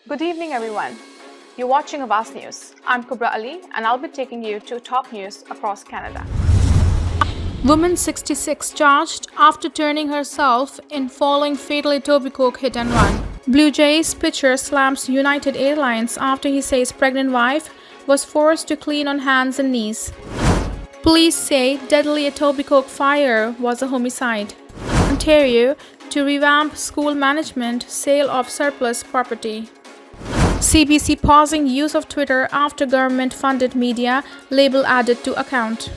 Good evening, everyone. You're watching Awaz News. I'm Kubra Ali, and I'll be taking you to top news across Canada. Woman 66 charged after turning herself in following fatal Etobicoke hit and run. Blue Jays pitcher slams United Airlines after he says pregnant wife was forced to clean on hands and knees. Police say deadly Etobicoke fire was a homicide. Ontario to revamp school management, sale of surplus property. CBC pausing use of Twitter after government-funded media label added to account.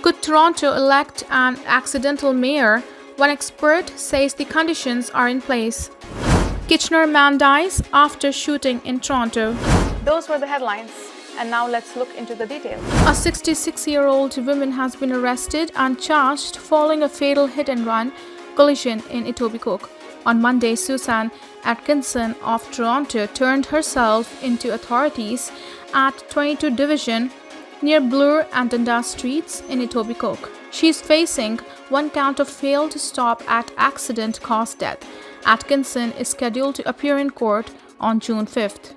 Could Toronto elect an accidental mayor? One expert says the conditions are in place. Kitchener man dies after shooting in Toronto. Those were the headlines, and now let's look into the details. A 66-year-old woman has been arrested and charged following a fatal hit-and-run collision in Etobicoke. On Monday, Susan Atkinson of Toronto turned herself into authorities at 22 Division near Bloor and Dundas Streets in Etobicoke. She is facing one count of failed to stop at accident caused death. Atkinson is scheduled to appear in court on June 5th.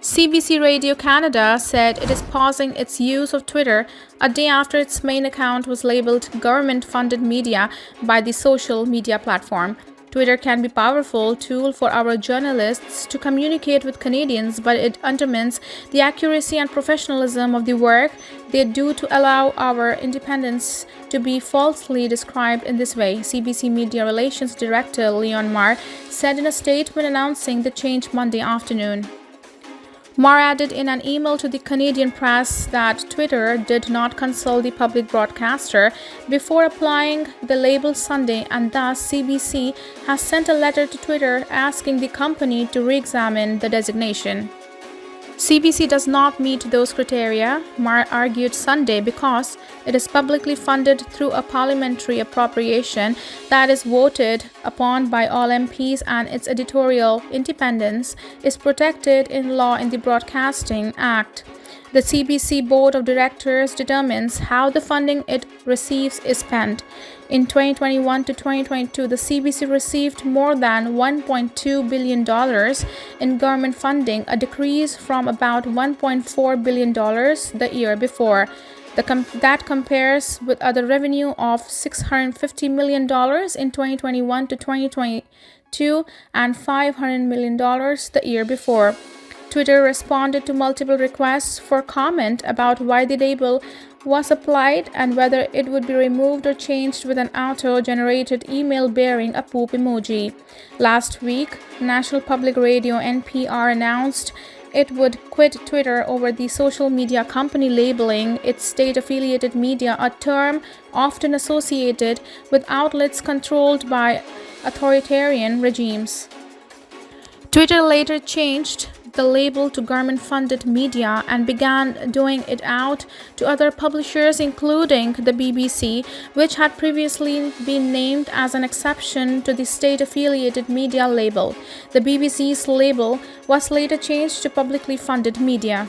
CBC Radio Canada said it is pausing its use of Twitter a day after its main account was labeled government-funded media by the social media platform. Twitter can be a powerful tool for our journalists to communicate with Canadians, but it undermines the accuracy and professionalism of the work they do to allow our independence to be falsely described in this way, CBC Media Relations Director Leon Marr said in a statement announcing the change Monday afternoon. Marr added in an email to the Canadian press that Twitter did not consult the public broadcaster before applying the label Sunday, and thus CBC has sent a letter to Twitter asking the company to re-examine the designation. CBC does not meet those criteria, Marr argued Sunday, because it is publicly funded through a parliamentary appropriation that is voted upon by all MPs, and its editorial independence is protected in law in the Broadcasting Act. The CBC Board of Directors determines how the funding it receives is spent. In 2021 to 2022, the CBC received more than $1.2 billion in government funding, a decrease from about $1.4 billion the year before. That compares with other revenue of $650 million in 2021 to 2022 and $500 million the year before. Twitter responded to multiple requests for comment about why the label was applied and whether it would be removed or changed with an auto-generated email bearing a poop emoji. Last week, National Public Radio NPR announced it would quit Twitter over the social media company labeling its state-affiliated media, a term often associated with outlets controlled by authoritarian regimes. Twitter later changed the label to government-funded media and began doing it out to other publishers, including the BBC, which had previously been named as an exception to the state-affiliated media label. The BBC's label was later changed to publicly funded media.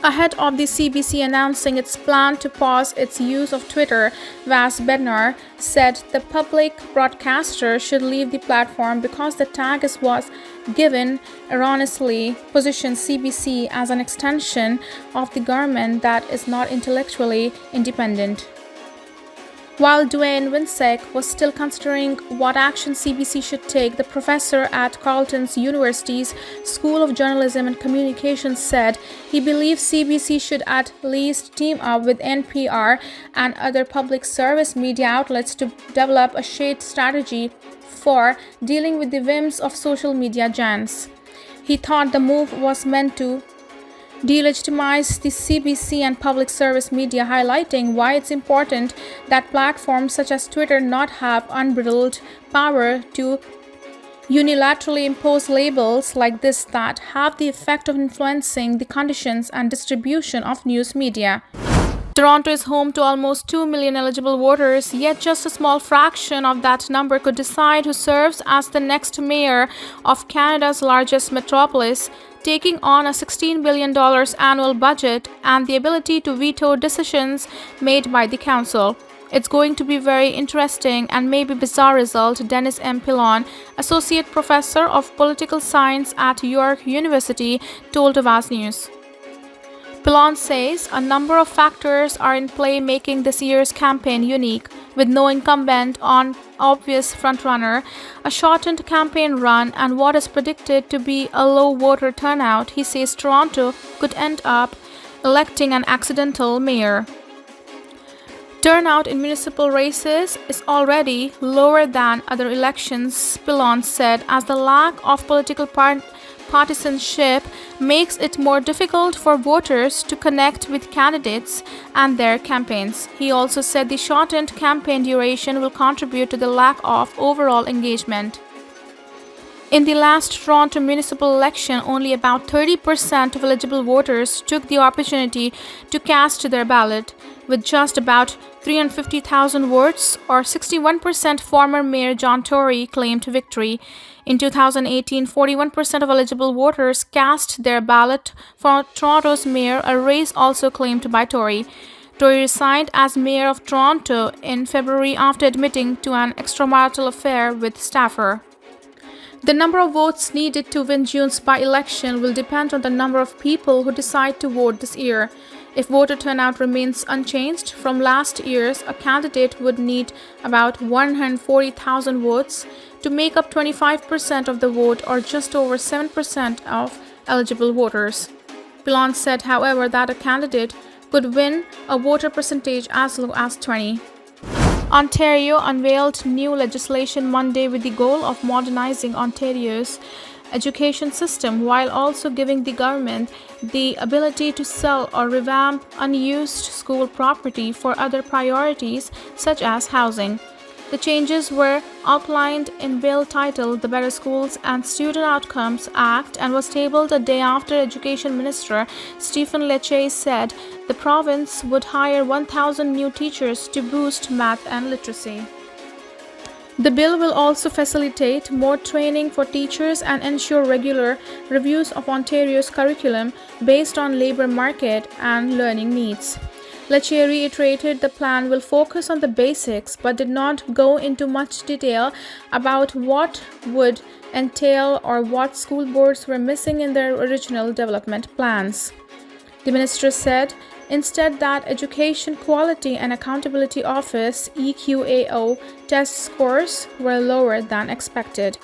Ahead of the CBC announcing its plan to pause its use of Twitter, Vas Bednar said the public broadcaster should leave the platform because the tag was given erroneously positioned CBC as an extension of the government that is not intellectually independent. While Dwayne Winsek was still considering what action CBC should take, the professor at Carleton's University's School of Journalism and Communications said he believes CBC should at least team up with NPR and other public service media outlets to develop a shared strategy for dealing with the whims of social media giants. He thought the move was meant to delegitimize the CBC and public service media, highlighting why it's important that platforms such as Twitter not have unbridled power to unilaterally impose labels like this that have the effect of influencing the conditions and distribution of news media. Toronto is home to almost 2 million eligible voters, yet just a small fraction of that number could decide who serves as the next mayor of Canada's largest metropolis, taking on a $16 billion annual budget and the ability to veto decisions made by the council. It's going to be very interesting and maybe bizarre result, Dennis M. Pilon, Associate Professor of Political Science at York University, told Awaz News. Pilon says a number of factors are in play making this year's campaign unique, with no incumbent on obvious frontrunner, a shortened campaign run, and what is predicted to be a low voter turnout. He says Toronto could end up electing an accidental mayor. Turnout in municipal races is already lower than other elections, Pilon said, as the lack of political partisanship makes it more difficult for voters to connect with candidates and their campaigns. He also said the shortened campaign duration will contribute to the lack of overall engagement. In the last Toronto municipal election, only about 30% of eligible voters took the opportunity to cast their ballot, with just about 350,000 votes, or 61%. Former Mayor John Tory claimed victory. In 2018, 41% of eligible voters cast their ballot for Toronto's mayor, a race also claimed by Tory. Tory resigned as mayor of Toronto in February after admitting to an extramarital affair with staffer. The number of votes needed to win June's by-election will depend on the number of people who decide to vote this year. If voter turnout remains unchanged from last year's, a candidate would need about 140,000 votes to make up 25% of the vote, or just over 7% of eligible voters. Pilon said, however, that a candidate could win a voter percentage as low as 20%. Ontario unveiled new legislation Monday with the goal of modernizing Ontario's education system while also giving the government the ability to sell or revamp unused school property for other priorities such as housing. The changes were outlined in bill titled the Better Schools and Student Outcomes Act and was tabled a day after Education Minister Stephen Lecce said the province would hire 1,000 new teachers to boost math and literacy. The bill will also facilitate more training for teachers and ensure regular reviews of Ontario's curriculum based on labor market and learning needs. Lecce reiterated the plan will focus on the basics but did not go into much detail about what would entail or what school boards were missing in their original development plans. The minister said instead that Education Quality and Accountability Office (EQAO) test scores were lower than expected.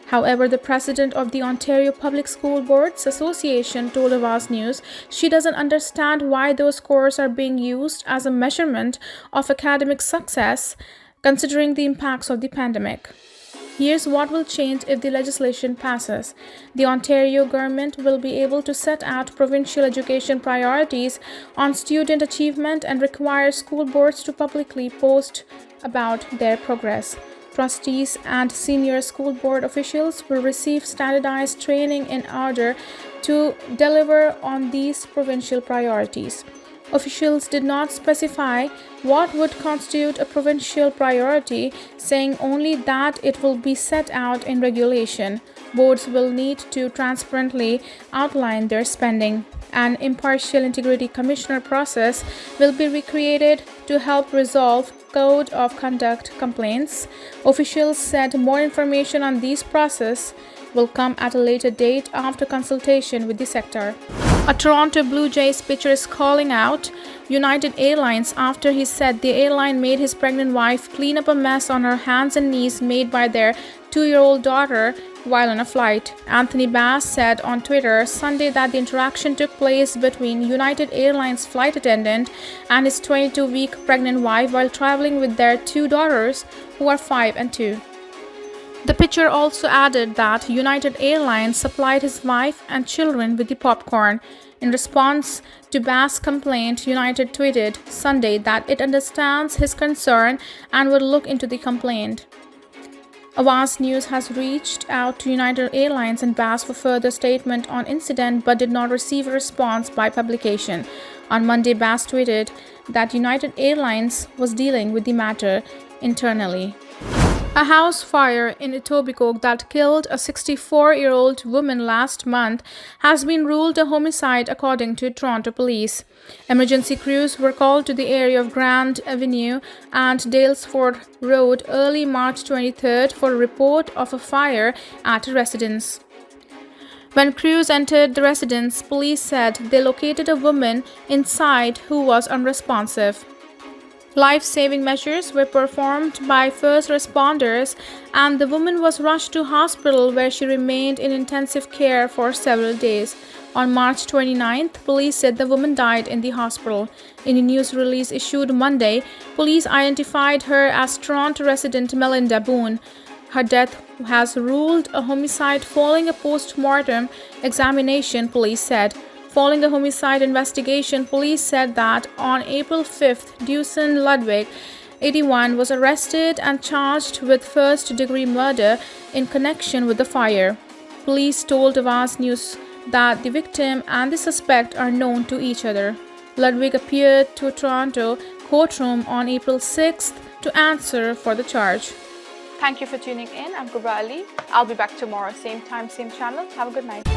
However, the president of the Ontario Public School Boards Association told Awaz News she doesn't understand why those scores are being used as a measurement of academic success, considering the impacts of the pandemic. Here's what will change if the legislation passes. The Ontario government will be able to set out provincial education priorities on student achievement and require school boards to publicly post about their progress. Trustees and senior school board officials will receive standardized training in order to deliver on these provincial priorities. Officials did not specify what would constitute a provincial priority, saying only that it will be set out in regulation. Boards will need to transparently outline their spending. An impartial integrity commissioner process will be recreated to help resolve code of conduct complaints. Officials said more information on this process will come at a later date after consultation with the sector. A Toronto Blue Jays pitcher is calling out United Airlines after he said the airline made his pregnant wife clean up a mess on her hands and knees made by their 2-year-old daughter while on a flight. Anthony Bass said on Twitter Sunday that the interaction took place between United Airlines flight attendant and his 22-week pregnant wife while traveling with their 2 daughters, who are 5 and 2. The pitcher also added that United Airlines supplied his wife and children with the popcorn. In response to Bass' complaint, United tweeted Sunday that it understands his concern and would look into the complaint. Awaz News has reached out to United Airlines and Bass for further statement on incident but did not receive a response by publication. On Monday, Bass tweeted that United Airlines was dealing with the matter internally. A house fire in Etobicoke that killed a 64-year-old woman last month has been ruled a homicide according to Toronto police. Emergency crews were called to the area of Grand Avenue and Dalesford Road early March 23rd for a report of a fire at a residence. When crews entered the residence, police said they located a woman inside who was unresponsive. Life-saving measures were performed by first responders and the woman was rushed to hospital where she remained in intensive care for several days. On March 29th, police said the woman died in the hospital. In a news release issued Monday, police identified her as Toronto resident Melinda Boone. Her death has ruled a homicide following a post-mortem examination, police said. Following a homicide investigation, police said that on April 5th, Dewson Ludwig, 81, was arrested and charged with first-degree murder in connection with the fire. Police told Awaz News that the victim and the suspect are known to each other. Ludwig appeared to Toronto courtroom on April 6th to answer for the charge. Thank you for tuning in. I'm Kubra Ali. I'll be back tomorrow, same time, same channel. Have a good night.